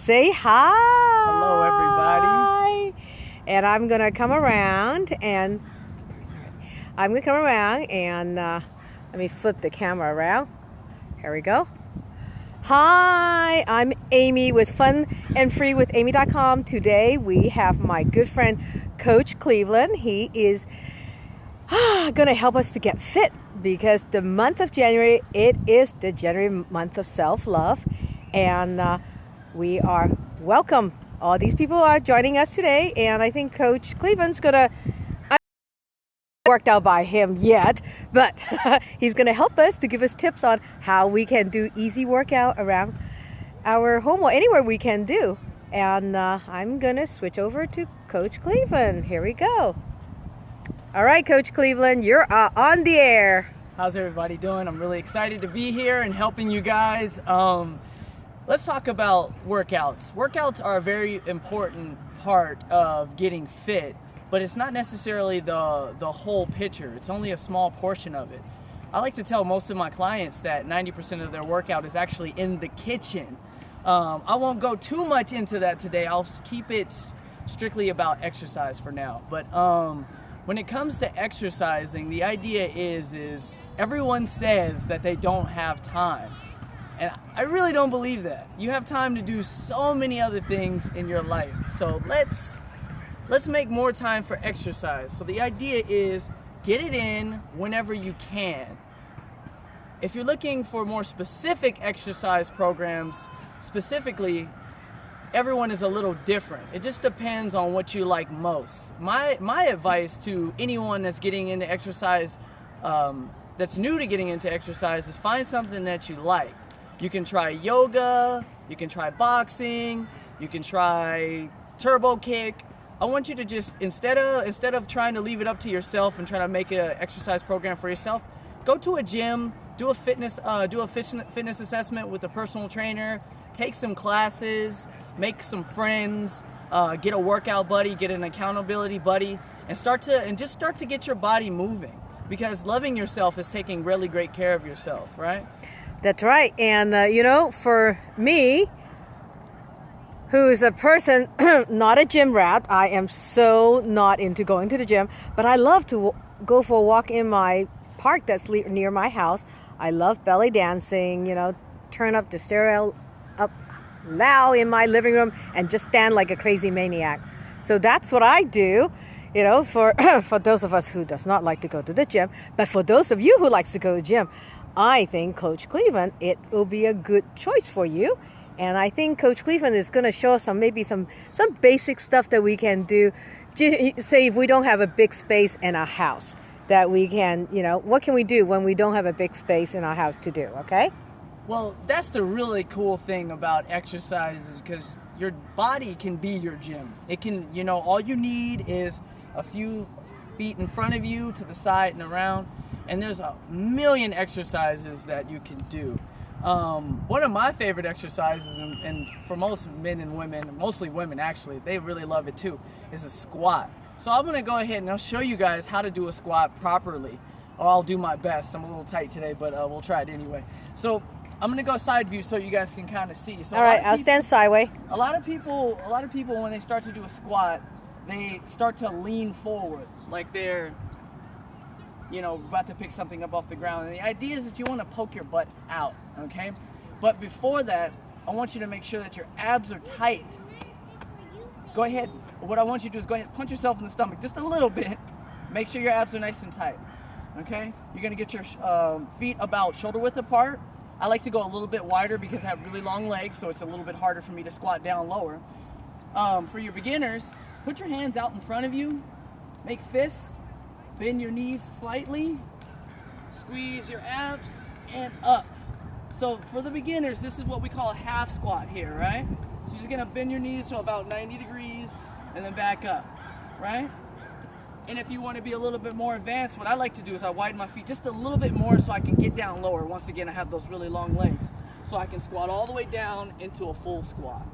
Say hi. Hello, everybody. And I'm going to come around and let me flip the camera around. Here we go. Hi, I'm Amy with funandfreewithamy.com. Today we have my good friend Coach Cleveland. He is going to help us to get fit because the month of January, it is the January month of self-love, and we are welcome. All these people are joining us today, and I think Coach Cleveland's going to worked out by him yet, but he's going to help us to give us tips on how we can do easy workout around our home or anywhere we can do. And I'm going to switch over to Coach Cleveland. Here we go. All right, Coach Cleveland, you're on the air. How's everybody doing? I'm really excited to be here and helping you guys. Let's talk about workouts. Workouts are a very important part of getting fit, but it's not necessarily the whole picture. It's only a small portion of it. I like to tell most of my clients that 90% of their workout is actually in the kitchen. I won't go too much into that today. I'll keep it strictly about exercise for now. But when it comes to exercising, the idea is everyone says that they don't have time. And I really don't believe that. You have time to do so many other things in your life. So let's make more time for exercise. So the idea is get it in whenever you can. If you're looking for more specific exercise programs, specifically, everyone is a little different. It just depends on what you like most. My advice to anyone that's getting into exercise, that's new to getting into exercise, is find something that you like. You can try yoga, you can try boxing, you can try turbo kick. I want you to just, instead of trying to leave it up to yourself and trying to make an exercise program for yourself, go to a gym, do a fitness assessment with a personal trainer, take some classes, make some friends, get a workout buddy, get an accountability buddy, and just start to get your body moving. Because loving yourself is taking really great care of yourself, right? That's right. And for me, who's a person, not a gym rat, I am so not into going to the gym, but I love to go for a walk in my park that's near my house. I love belly dancing, turn up the stereo up loud in my living room and just stand like a crazy maniac. So that's what I do, for those of us who does not like to go to the gym. But for those of you who likes to go to the gym, I think Coach Cleveland, it will be a good choice for you. And I think Coach Cleveland is going to show us some basic stuff that we can do. Say if we don't have a big space in our house, that we can, what can we do when we don't have a big space in our house to do, okay? Well, that's the really cool thing about exercise, is because your body can be your gym. It can, all you need is a few feet in front of you, to the side and around, and there's a million exercises that you can do. One of my favorite exercises, and for most men and women, mostly women actually, they really love it too, is a squat. So I'm going to go ahead and I'll show you guys how to do a squat properly. Or I'll do my best. I'm a little tight today, but we'll try it anyway. So I'm going to go side view so you guys can kind of see. So all right, I'll stand sideways. A lot of people when they start to do a squat, they start to lean forward like they're about to pick something up off the ground. And the idea is that you want to poke your butt out, okay? But before that, I want you to make sure that your abs are tight. Go ahead. What I want you to do is go ahead and punch yourself in the stomach just a little bit. Make sure your abs are nice and tight, okay? You're going to get your feet about shoulder width apart. I like to go a little bit wider because I have really long legs, so it's a little bit harder for me to squat down lower. For your beginners, put your hands out in front of you. Make fists. Bend your knees slightly, squeeze your abs, and up. So for the beginners, this is what we call a half squat here, right? So you're just gonna bend your knees to about 90 degrees and then back up, right? And if you want to be a little bit more advanced, what I like to do is I widen my feet just a little bit more so I can get down lower. Once again, I have those really long legs. So I can squat all the way down into a full squat.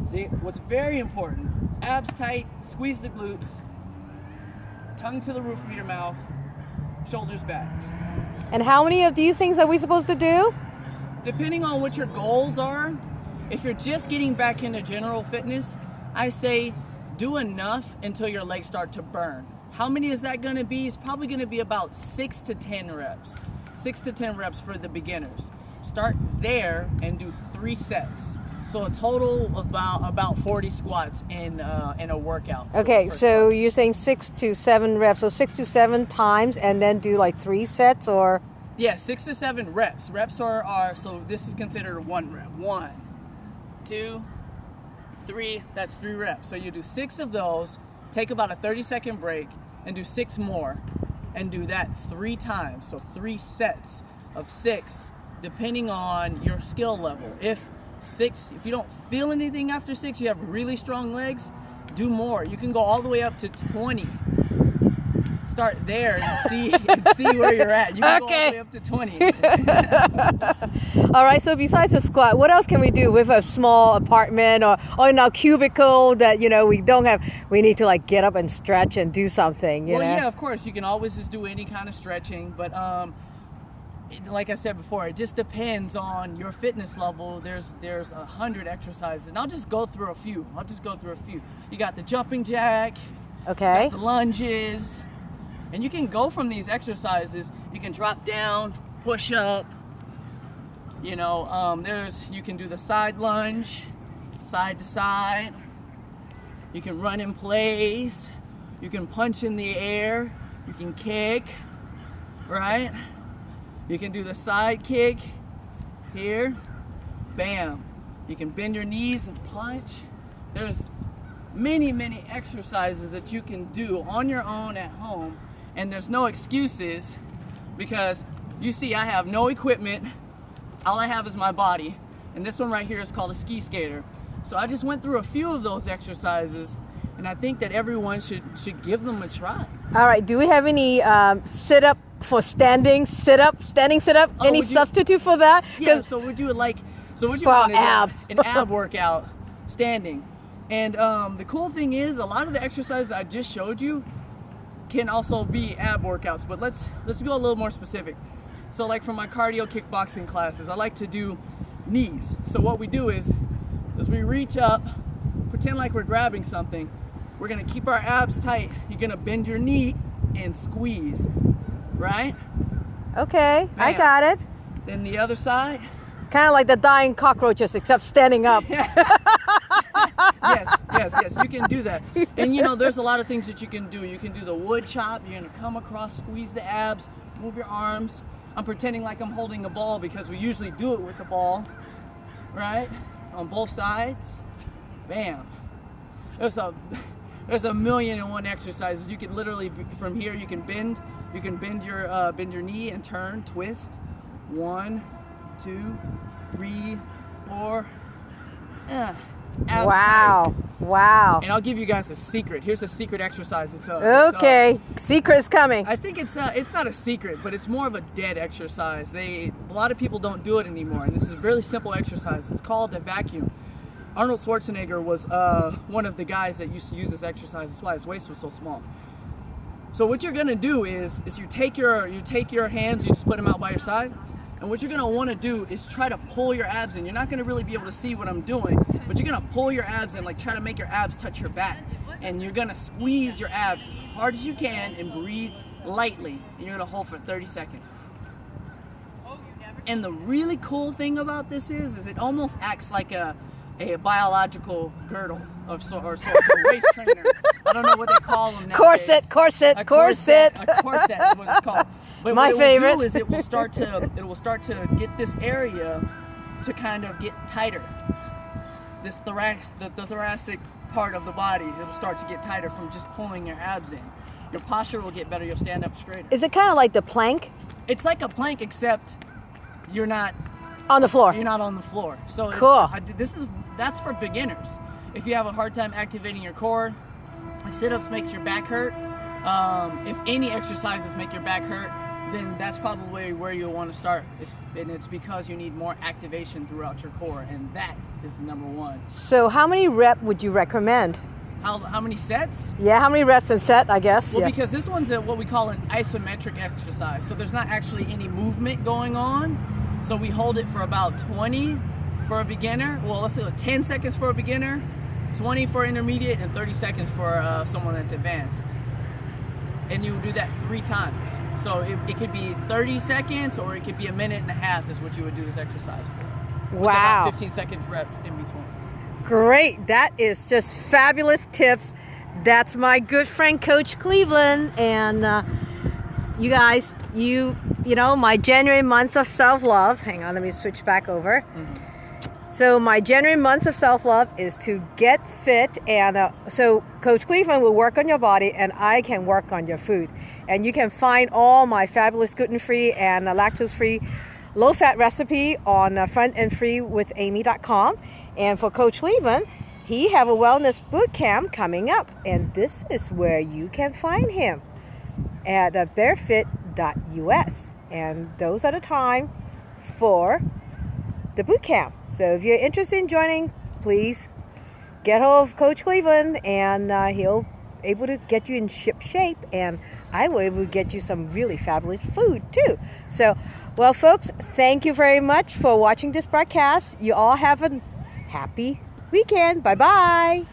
See, what's very important, abs tight, squeeze the glutes, tongue to the roof of your mouth, shoulders back. And how many of these things are we supposed to do? Depending on what your goals are, If you're just getting back into general fitness, I say do enough until your legs start to burn. How many is that going to be? It's probably going to be about 6 to 10 reps. 6 to 10 reps for the beginners. Start there and do 3 sets. So a total of about 40 squats in a workout. Okay, so you're saying 6 to 7 reps. So 6 to 7 times, and then do like 3 sets, or? Yeah, 6 to 7 reps. Reps are so this is considered a 1 rep. 1, 2, 3. That's 3 reps. So you do 6 of those. Take about a 30-second break and do 6 more, and do that 3 times. So 3 sets of 6, depending on your skill level. If you don't feel anything after 6, you have really strong legs, do more. You can go all the way up to 20. Start there and see where you're at. You can go all the way up to 20. All right, so besides the squat, what else can we do with a small apartment or in our cubicle that, we need to like get up and stretch and do something, you know? Yeah, of course. You can always just do any kind of stretching, but like I said before, it just depends on your fitness level. There's 100 exercises, and I'll just go through a few. You got the jumping jack, okay, you got the lunges, and you can go from these exercises. You can drop down, push up. You can do the side lunge, side to side. You can run in place. You can punch in the air. You can kick, right? You can do the side kick here, bam. You can bend your knees and punch. There's many exercises that you can do on your own at home, and there's no excuses, because you see I have no equipment. All I have is my body, and this one right here is called a ski skater. So I just went through a few of those exercises, and I think that everyone should give them a try. All right, do we have any sit-up for standing sit-up? Oh, any substitute for that? Yeah, so would you want an ab workout standing? And the cool thing is, a lot of the exercises I just showed you can also be ab workouts, but let's go a little more specific. So like for my cardio kickboxing classes, I like to do knees. So what we do is we reach up, pretend like we're grabbing something. We're gonna keep our abs tight. You're gonna bend your knee and squeeze, right? Okay, Bam. I got it. Then the other side. Kind of like the dying cockroaches, except standing up. Yes, you can do that. And there's a lot of things that you can do. You can do the wood chop. You're gonna come across, squeeze the abs, move your arms. I'm pretending like I'm holding a ball because we usually do it with the ball, right? On both sides, bam. There's a 1,000,001 exercises. You can literally, from here, you can bend your knee and turn, twist. 1, 2, 3, 4. Wow. And I'll give you guys a secret. Here's a secret exercise. Secret's coming. I think it's not a secret, but it's more of a dead exercise. A lot of people don't do it anymore, and this is a really simple exercise. It's called a vacuum. Arnold Schwarzenegger was one of the guys that used to use this exercise. That's why his waist was so small. So what you're gonna do is you take your hands, you just put them out by your side, and what you're gonna want to do is try to pull your abs in. You're not gonna really be able to see what I'm doing, but you're gonna pull your abs in, like try to make your abs touch your back, and you're gonna squeeze your abs as hard as you can and breathe lightly. And you're gonna hold for 30 seconds. And the really cool thing about this is it almost acts like a biological girdle of sorts, a waist trainer. I don't know what they call them nowadays. Corset. A corset is what it's called. But My what favorite. It will do is it will start to get this area to kind of get tighter. The thoracic part of the body, it will start to get tighter from just pulling your abs in. Your posture will get better. You'll stand up straighter. Is it kind of like the plank? It's like a plank, except you're not on the floor. You're not on the floor. So cool. That's for beginners. If you have a hard time activating your core, if sit-ups makes your back hurt, if any exercises make your back hurt, then that's probably where you'll want to start. And it's because you need more activation throughout your core, and that is the number one. So how many reps would you recommend? How many sets? Yeah, how many reps and set, I guess. Well, because this one's what we call an isometric exercise. So there's not actually any movement going on. So we hold it for about 20 for a beginner. Well, let's do 10 seconds for a beginner, 20 for intermediate, and 30 seconds for someone that's advanced. And you do that 3 times. So it could be 30 seconds or it could be a minute and a half is what you would do this exercise for. With Wow. about 15 second reps in between. Great. That is just fabulous tips. That's my good friend, Coach Cleveland. And you guys, you know, my January month of self-love. Hang on, let me switch back over. So my January month of self-love is to get fit, and so Coach Cleveland will work on your body and I can work on your food. And you can find all my fabulous gluten-free and lactose-free low-fat recipe on frontandfreewithamy.com. And for Coach Cleveland, he have a wellness boot camp coming up, and this is where you can find him at barefit.us. And those are the time for the boot camp. So if you're interested in joining, please get hold of Coach Cleveland, and he'll able to get you in ship shape, and I will able to get you some really fabulous food too. So, well, folks, thank you very much for watching this broadcast. You all have a happy weekend. Bye bye.